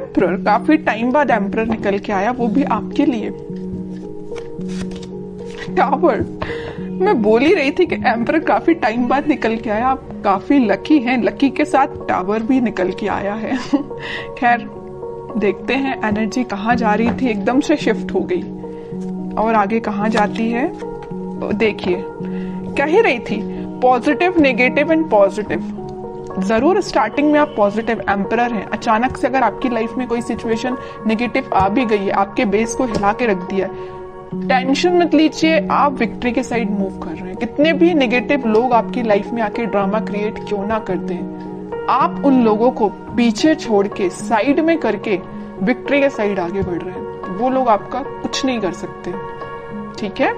Emperor, काफी time बाद emperor निकल के आया, वो भी आपके लिए। टावर, मैं बोल ही रही थी कि एम्परर काफी टाइम बाद निकल के आया, आप काफी लकी हैं, लकी के साथ टावर भी निकल के आया है। खैर देखते हैं एनर्जी कहाँ जा रही थी, एकदम से शिफ्ट हो गई और आगे कहाँ जाती है। देखिए कह ही रही थी पॉजिटिव, नेगेटिव एंड पॉजिटिव। जरूर स्टार्टिंग में आप पॉजिटिव एम्परर हैं, अचानक से अगर आपकी लाइफ में कोई सिचुएशन नेगेटिव आ भी गई है, आपके बेस को हिला के रख दिया है, टेंशन मत लीजिए, आप विक्ट्री के साइड मूव कर रहे हैं। कितने भी नेगेटिव लोग आपकी लाइफ में आके ड्रामा क्रिएट क्यों ना करते हैं, आप उन लोगों को पीछे छोड़ के साइड में करके विक्ट्री के साइड आगे बढ़ रहे हैं। वो लोग आपका कुछ नहीं कर सकते, ठीक है।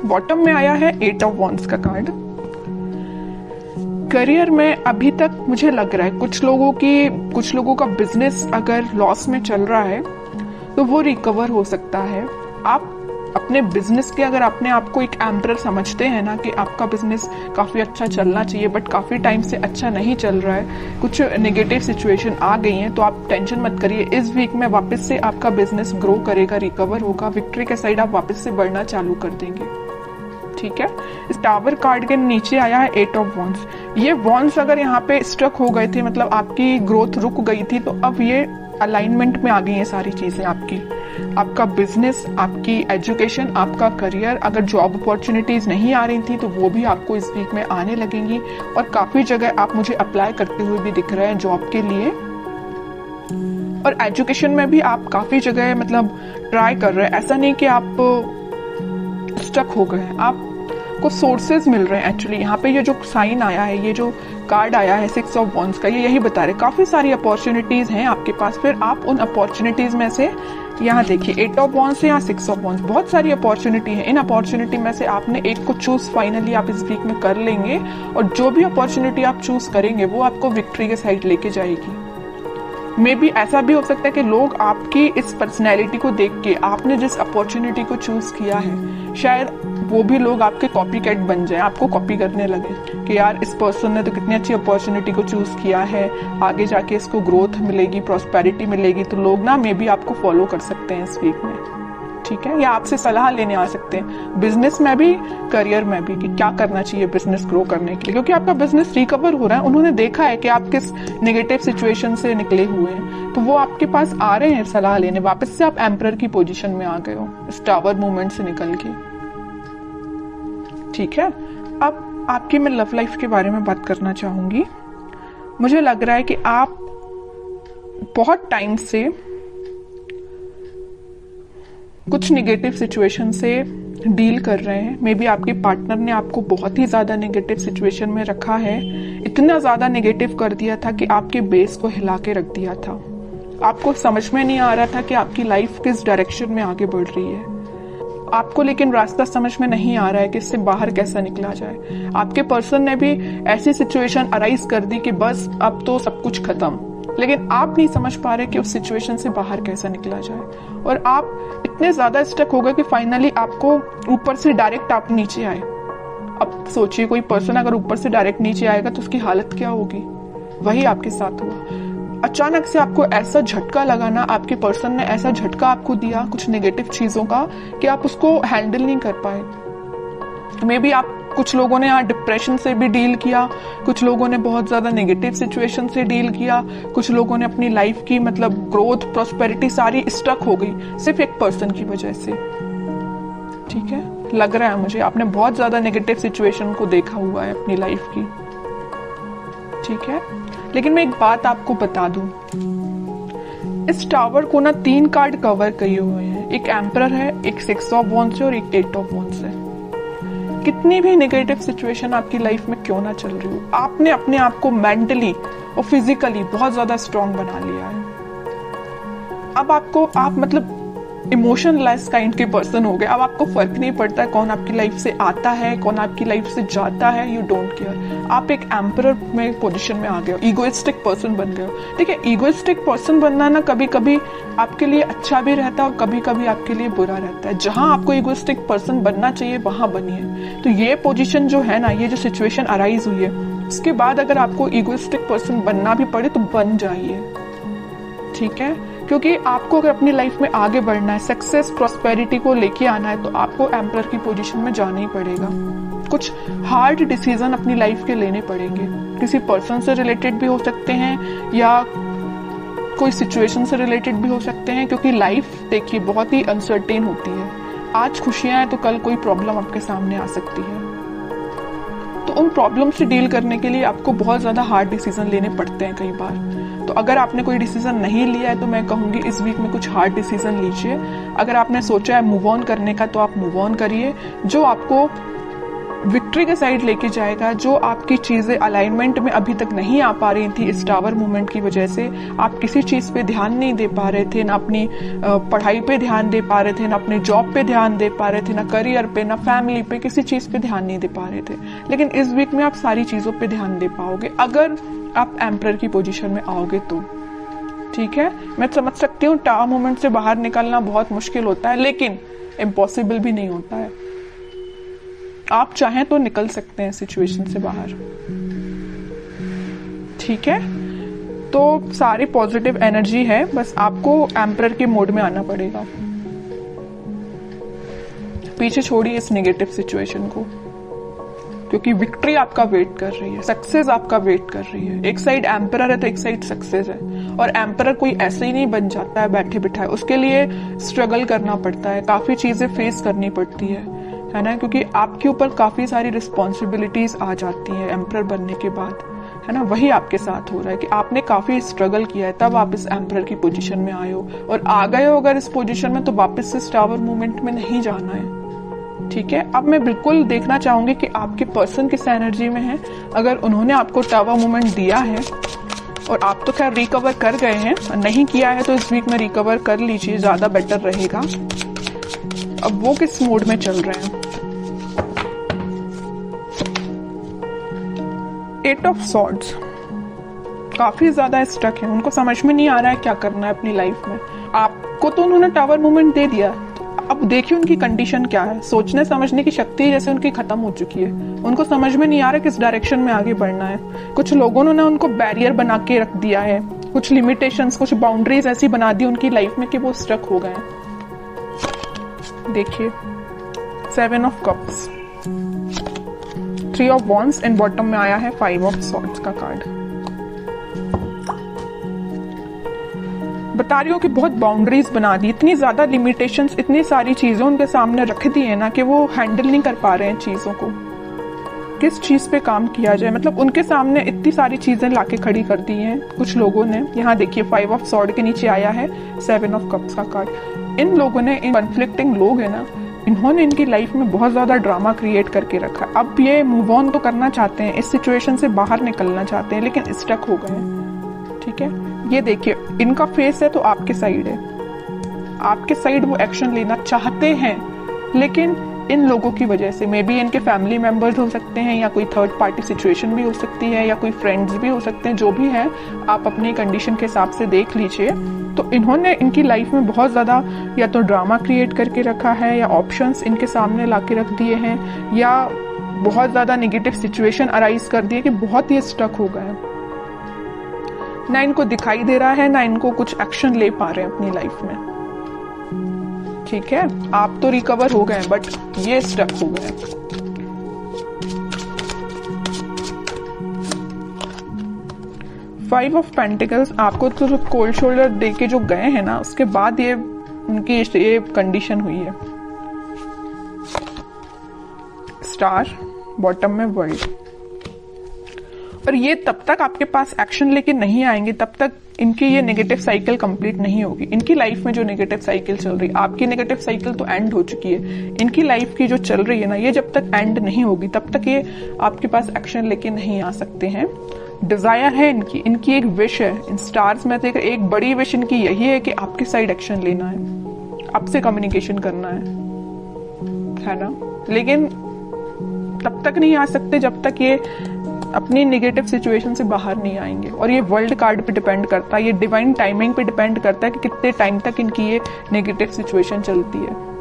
बॉटम में आया है 8 ऑफ वॉन्ड्स का कार्ड। करियर में अभी तक मुझे लग रहा है कुछ लोगों का बिजनेस अगर लॉस में चल रहा है तो वो रिकवर हो सकता है। आप अपने बिजनेस के अगर अपने आप को एक एम्परर समझते हैं ना कि आपका बिजनेस काफी अच्छा चलना चाहिए बट काफी टाइम से अच्छा नहीं चल रहा है, कुछ नेगेटिव सिचुएशन आ गई हैं, तो आप टेंशन मत करिए। इस वीक में वापस से आपका बिजनेस ग्रो करेगा, रिकवर होगा, विक्ट्री के साइड आप वापस से बढ़ना चालू कर देंगे, ठीक है। इस टावर कार्ड के नीचे आया है 8 ऑफ वॉन्ड्स। ये वॉन्ड्स अगर यहाँ पे स्ट्रक हो गए थे, मतलब आपकी ग्रोथ रुक गई थी, तो अब ये अलाइनमेंट में आ गई है सारी चीजें आपकी। आपका बिजनेस, आपकी एजुकेशन, आपका करियर, अगर जॉब अपॉर्चुनिटीज नहीं आ रही थी तो वो भी आपको इस वीक में आने लगेंगी। और काफी जगह आप मुझे अप्लाई करते हुए भी दिख रहे हैं जॉब के लिए। और एजुकेशन में भी आप काफी जगह मतलब ट्राई कर रहे हैं, ऐसा नहीं कि आप स्टक हो गए हैं, आपको सोर्सेज मिल रहे हैं। एक्चुअली यहाँ पे ये जो साइन आया है, ये जो कार्ड आया है 6 ऑफ वॉन्ड्स का, ये यही बता रहे काफी सारी अपॉर्चुनिटीज हैं आपके पास। फिर आप उन अपॉर्चुनिटीज में से यहाँ देखिए 8 ऑफ वॉन्ड्स से यहाँ 6 ऑफ वॉन्ड्स, बहुत सारी अपॉर्चुनिटी है। इन अपॉर्चुनिटी में से आपने एक को चूज फाइनली आप इस वीक में कर लेंगे, और जो भी अपॉर्चुनिटी आप चूज करेंगे वो आपको विक्ट्री के साइड लेके जाएगी। मे बी ऐसा भी हो सकता है कि लोग आपकी इस पर्सनैलिटी को देख के, आपने जिस अपॉर्चुनिटी को चूज किया है, शायद वो भी लोग आपके कॉपी कैट बन जाए, आपको कॉपी करने लगे कि यार इस पर्सन ने तो कितनी अच्छी अपॉर्चुनिटी को चूज किया है, आगे जाके इसको ग्रोथ मिलेगी, प्रॉस्पेरिटी मिलेगी, तो लोग ना मे बी आपको फॉलो कर सकते हैं इस वीक में, ठीक है। या आपसे सलाह लेने आ सकते हैं, बिजनेस में भी करियर में भी, कि क्या करना चाहिए बिजनेस ग्रो करने के लिए, क्योंकि आपका बिजनेस रिकवर हो रहा है। उन्होंने देखा है कि आप किस नेगेटिव सिचुएशन से निकले हुए हैं, तो वो आपके पास आ रहे हैं सलाह लेने। वापस से आप एम्परर की पोजीशन में आ गए हो इस टावर मूवमेंट से निकल के, ठीक है। अब आपकी मैं लव लाइफ के बारे में बात करना चाहूंगी। मुझे लग रहा है कि आप बहुत टाइम से कुछ नेगेटिव सिचुएशन से डील कर रहे हैं। मे बी आपके पार्टनर ने आपको बहुत ही ज्यादा नेगेटिव सिचुएशन में रखा है, इतना ज्यादा नेगेटिव कर दिया था कि आपके बेस को हिला के रख दिया था। आपको समझ में नहीं आ रहा था कि आपकी लाइफ किस डायरेक्शन में आगे बढ़ रही है, आपको लेकिन रास्ता समझ में नहीं आ रहा है कि इससे बाहर कैसा निकला जाए। आपके पर्सन ने भी ऐसी सिचुएशन अराइज कर दी कि बस अब तो सब कुछ खत्म, लेकिन आप नहीं समझ पा रहे कि उस सिचुएशन से बाहर कैसा निकला जाए। और आप इतने ज्यादा स्टक हो गए कि फाइनली आपको ऊपर से डायरेक्ट आप नीचे आए। अब सोचिए कोई पर्सन अगर ऊपर से डायरेक्ट नीचे आएगा तो उसकी हालत क्या होगी। वही आपके साथ हुआ। अचानक से आपको ऐसा झटका लगा ना, आपके पर्सन ने ऐसा झटका आपको दिया कुछ नेगेटिव चीजों का कि आप उसको हैंडल नहीं कर पाए। मे बी आप, कुछ लोगों ने यहाँ डिप्रेशन से भी डील किया, कुछ लोगों ने बहुत ज्यादा नेगेटिव सिचुएशन से डील किया, कुछ लोगों ने अपनी लाइफ की मतलब ग्रोथ, प्रॉस्पेरिटी सारी स्टक हो गई सिर्फ एक पर्सन की वजह से, ठीक है। लग रहा है मुझे आपने बहुत ज्यादा नेगेटिव सिचुएशन को देखा हुआ है अपनी लाइफ की, ठीक है। लेकिन मैं एक बात आपको बता दूं, इस टावर को ना 3 कार्ड कवर किए हुए हैं। एक एम्परर है, एक 6 ऑफ वॉन्ड्स है और एक 8 ऑफ वॉन्ड्स है। कितनी भी नेगेटिव सिचुएशन आपकी लाइफ में क्यों ना चल रही हो, आपने अपने आप को मेंटली और फिजिकली बहुत ज्यादा स्ट्रांग बना लिया है। अब आप मतलब इमोशनलेस काइंड के पर्सन हो गए। अब आपको फर्क नहीं पड़ता है कौन आपकी लाइफ से आता है, कौन आपकी लाइफ से जाता है, यू डोंट केयर। आप एक एम्परर में पोजीशन में आ गए हो, ईगोइस्टिक पर्सन बन गए हो। ठीक है, ईगोइस्टिक पर्सन बनना ना कभी कभी आपके लिए अच्छा भी रहता है और कभी कभी आपके लिए बुरा रहता है। जहां आपको ईगोइस्टिक पर्सन बनना चाहिए वहां बनिए। तो ये पोजीशन जो है ना, ये जो सिचुएशन अराइज हुई है, उसके बाद अगर आपको ईगोइस्टिक पर्सन बनना भी पड़े तो बन जाइए। ठीक है, क्योंकि आपको अगर अपनी लाइफ में आगे बढ़ना है, सक्सेस प्रॉस्पेरिटी को लेके आना है, तो आपको एम्परर की पोजीशन में जाना ही पड़ेगा। कुछ हार्ड डिसीजन अपनी लाइफ के लेने पड़ेंगे, किसी पर्सन से रिलेटेड भी हो सकते हैं या कोई सिचुएशन से रिलेटेड भी हो सकते हैं, क्योंकि लाइफ देखिए बहुत ही अनसर्टेन होती है। आज खुशियां हैं तो कल कोई प्रॉब्लम आपके सामने आ सकती है, तो उन प्रॉब्लम से डील करने के लिए आपको बहुत ज्यादा हार्ड डिसीजन लेने पड़ते हैं कई बार। तो अगर आपने कोई डिसीजन नहीं लिया है तो मैं कहूंगी इस वीक में कुछ हार्ड डिसीजन लीजिए। अगर आपने सोचा है मूव ऑन करने का तो आप मूव ऑन करिए, जो आपको विक्ट्री के साइड लेके जाएगा। जो आपकी चीजें अलाइनमेंट में अभी तक नहीं आ पा रही थी इस टावर मूवमेंट की वजह से, आप किसी चीज पे ध्यान नहीं दे पा रहे थे, ना अपनी पढ़ाई पे ध्यान दे पा रहे थे, ना अपने जॉब पे ध्यान दे पा रहे थे, ना करियर पे, ना फैमिली पे, किसी चीज पे ध्यान नहीं दे पा रहे थे। लेकिन इस वीक में आप सारी चीजों पे ध्यान दे पाओगे अगर आप एम्परर की पोजीशन में आओगे तो। ठीक है, मैं समझ सकती हूँ टावर मूवमेंट से बाहर निकलना बहुत मुश्किल होता है, लेकिन इम्पॉसिबल भी नहीं होता है। आप चाहें तो निकल सकते हैं सिचुएशन से बाहर। ठीक है, तो सारी पॉजिटिव एनर्जी है, बस आपको एम्परर के मोड में आना पड़ेगा। पीछे छोड़िए इस नेगेटिव सिचुएशन को, क्योंकि विक्ट्री आपका वेट कर रही है, सक्सेस आपका वेट कर रही है। एक साइड एम्परर है तो एक साइड सक्सेस है, और एम्परर कोई ऐसे ही नहीं बन जाता है बैठे बिठाए, उसके लिए स्ट्रगल करना पड़ता है, काफी चीजें फेस करनी पड़ती है ना, क्योंकि आपके ऊपर काफी सारी रिस्पॉन्सिबिलिटीज आ जाती है एम्परर बनने के बाद, है ना। वही आपके साथ हो रहा है कि आपने काफी स्ट्रगल किया है, तब आप इस एम्परर की पोजीशन में आए हो, और आ गए हो अगर इस पोजीशन में तो वापस से टावर मूवमेंट में नहीं जाना है। ठीक है, अब मैं बिल्कुल देखना चाहूंगी कि आपके पर्सन किस एनर्जी में है। अगर उन्होंने आपको टावर मूवमेंट दिया है और आप तो खैर रिकवर कर गए हैं, नहीं किया है तो इस वीक में रिकवर कर लीजिए, ज्यादा बेटर रहेगा। अब वो किस मोड में चल रहे हैं। 8 ऑफ सॉर्ड्स, काफी ज्यादा स्टक है, उनको समझ में नहीं आ रहा है क्या करना है अपनी लाइफ में। आपको तो उन्होंने टावर मूवमेंट दे दिया, अब देखिए उनकी कंडीशन क्या है। सोचने समझने की शक्ति जैसे उनकी खत्म हो चुकी है, उनको समझ में नहीं आ रहा किस डायरेक्शन में आगे बढ़ना है। कुछ लोगों ने उनको बैरियर बना के रख दिया है, कुछ लिमिटेशंस, कुछ बाउंड्रीज ऐसी बना दी उनकी लाइफ में कि वो स्टक हो गए। देखिए 7 of cups, 3 of wands and bottom में आया है 5 ऑफ सॉर्ड्स का कार्ड। बता रही हूँ कि बहुत बाउंड्रीज बना दी, इतनी ज्यादा लिमिटेशंस, इतनी सारी चीजें उनके सामने रख दी है ना कि वो हैंडल नहीं कर पा रहे हैं चीजों को। किस चीज पे काम किया जाए, मतलब उनके सामने इतनी सारी चीजें लाके खड़ी कर दी हैं कुछ लोगों ने। यहाँ देखिए 5 ऑफ सॉर्ड के नीचे आया है 7 ऑफ कप्स का कार्ड। इन लोगों ने, इन कॉन्फ्लिक्टिंग लोग है ना, इन्होंने इनकी लाइफ में बहुत ज्यादा ड्रामा क्रिएट करके रखा। अब ये मूव ऑन तो करना चाहते हैं, इस सिचुएशन से बाहर निकलना चाहते हैं, लेकिन स्टक हो गए हैं। ठीक है, ये देखिए इनका फेस है तो आपके साइड है, आपके साइड वो एक्शन लेना चाहते हैं, लेकिन इन लोगों की वजह से, मे बी इनके फैमिली मेंबर्स हो सकते हैं, या कोई थर्ड पार्टी सिचुएशन भी हो सकती है, या कोई फ्रेंड्स भी हो सकते हैं, जो भी है आप अपनी कंडीशन के हिसाब से देख लीजिए। तो इन्होंने इनकी लाइफ में बहुत ज्यादा या तो ड्रामा क्रिएट करके रखा है, या ऑप्शंस इनके सामने लाके रख दिए हैं, या बहुत ज्यादा नेगेटिव सिचुएशन अराइज कर दिए कि बहुत ही स्टक हो गए। ना इनको दिखाई दे रहा है, ना इनको कुछ एक्शन ले पा रहे हैं अपनी लाइफ में। ठीक है, आप तो रिकवर हो गए बट ये स्टक हो गए। फाइव ऑफ पेंटिकल्स, आपको तो कोल्ड शोल्डर दे के जो गए हैं ना, उसके बाद ये उनकी ये कंडीशन हुई है। स्टार, बॉटम में वर्ल्ड। और ये तब तक आपके पास एक्शन लेके नहीं आएंगे, तब तक इनकी ये नेगेटिव साइकिल कंप्लीट नहीं होगी। इनकी लाइफ में जो नेगेटिव साइकिल चल रही है, आपकी नेगेटिव साइकिल तो एंड हो चुकी है, इनकी लाइफ की जो चल रही है ना, ये जब तक एंड नहीं होगी तब तक ये आपके पास एक्शन लेके नहीं आ सकते हैं। डिजायर है इनकी एक विश है। इन स्टार्स में देख एक बड़ी विश इनकी यही है कि आपके साइड एक्शन लेना है, आपसे कम्युनिकेशन करना है ना। लेकिन तब तक नहीं आ सकते जब तक ये अपनी नेगेटिव सिचुएशन से बाहर नहीं आएंगे। और ये वर्ल्ड कार्ड पे डिपेंड करता है, ये डिवाइन टाइमिंग पे डिपेंड करता है कि कितने टाइम तक इनकी ये नेगेटिव सिचुएशन चलती है।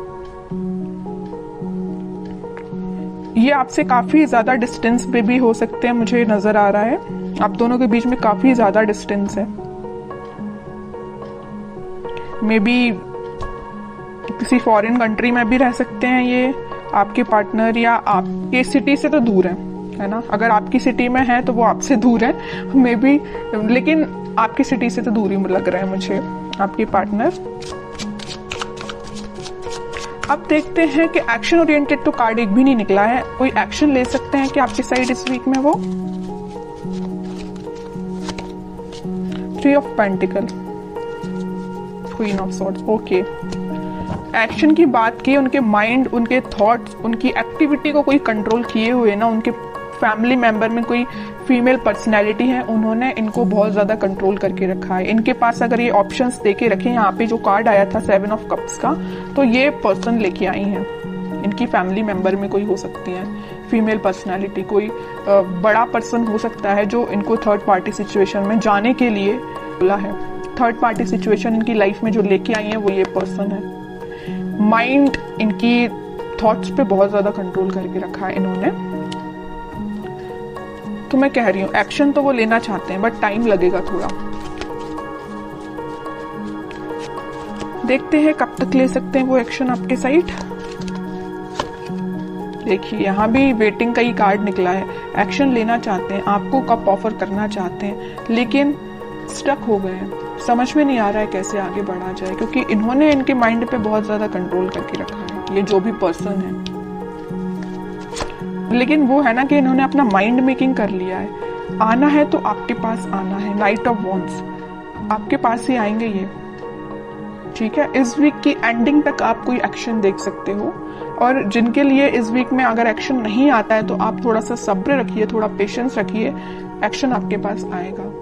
ये आपसे काफी ज्यादा डिस्टेंस पे भी हो सकते हैं, मुझे नजर आ रहा है आप दोनों के बीच में काफी ज्यादा डिस्टेंस है। मे बी किसी फॉरेन कंट्री में भी रह सकते हैं ये आपके पार्टनर, या आपके सिटी से तो दूर है ना। अगर आपकी सिटी में है तो वो आपसे दूर है मे बी, लेकिन आपकी सिटी से तो दूर ही लग रहा है मुझे आपके पार्टनर। अब देखते हैं कि एक्शन ओरिएंटेड तो कार्ड एक भी नहीं निकला है। कोई एक्शन ले सकते हैं कि आपकी साइड इस वीक में वो 3 of pentacle, queen of swords. Okay, action की बात की, उनके माइंड, उनके थॉट्स, उनकी एक्टिविटी को कोई कंट्रोल किए हुए ना, उनके फैमिली मेंबर में कोई फीमेल पर्सनैलिटी है, उन्होंने इनको बहुत ज्यादा कंट्रोल करके रखा है। इनके पास अगर ये ऑप्शंस देके रखे, यहाँ पे जो कार्ड आया था 7 ऑफ कप्स का, तो ये पर्सन लेके आई हैं। इनकी फैमिली मेंबर में कोई हो सकती है फीमेल पर्सनैलिटी, कोई बड़ा पर्सन हो सकता है जो इनको थर्ड पार्टी सिचुएशन में जाने के लिए बोला है। थर्ड पार्टी सिचुएशन इनकी लाइफ में जो लेके आई है वो ये पर्सन है। माइंड, इनकी थॉट्स पे बहुत ज्यादा कंट्रोल करके रखा है इन्होंने। तो मैं कह रही हूँ एक्शन तो वो लेना चाहते हैं, बट टाइम लगेगा थोड़ा। देखते हैं कब तक ले सकते हैं वो एक्शन आपके साइड। देखिए यहाँ भी वेटिंग का ही कार्ड निकला है। एक्शन लेना चाहते हैं, आपको कब ऑफर करना चाहते हैं, लेकिन स्टक हो गए हैं। समझ में नहीं आ रहा है कैसे आगे बढ़ा जाए, क्योंकि इन्होंने इनके माइंड पे बहुत ज्यादा कंट्रोल करके रखा है, ये जो भी पर्सन है। लेकिन वो है ना कि इन्होंने अपना माइंड मेकिंग कर लिया है। आना है तो आपके पास आना है। नाइट ऑफ वॉन्ड्स, आपके पास ही आएंगे ये, ठीक है। इस वीक की एंडिंग तक आप कोई एक्शन देख सकते हो, और जिनके लिए इस वीक में अगर एक्शन नहीं आता है तो आप थोड़ा सा सब्र रखिए, थोड़ा पेशेंस रखिए, एक्शन आपके पास आएगा।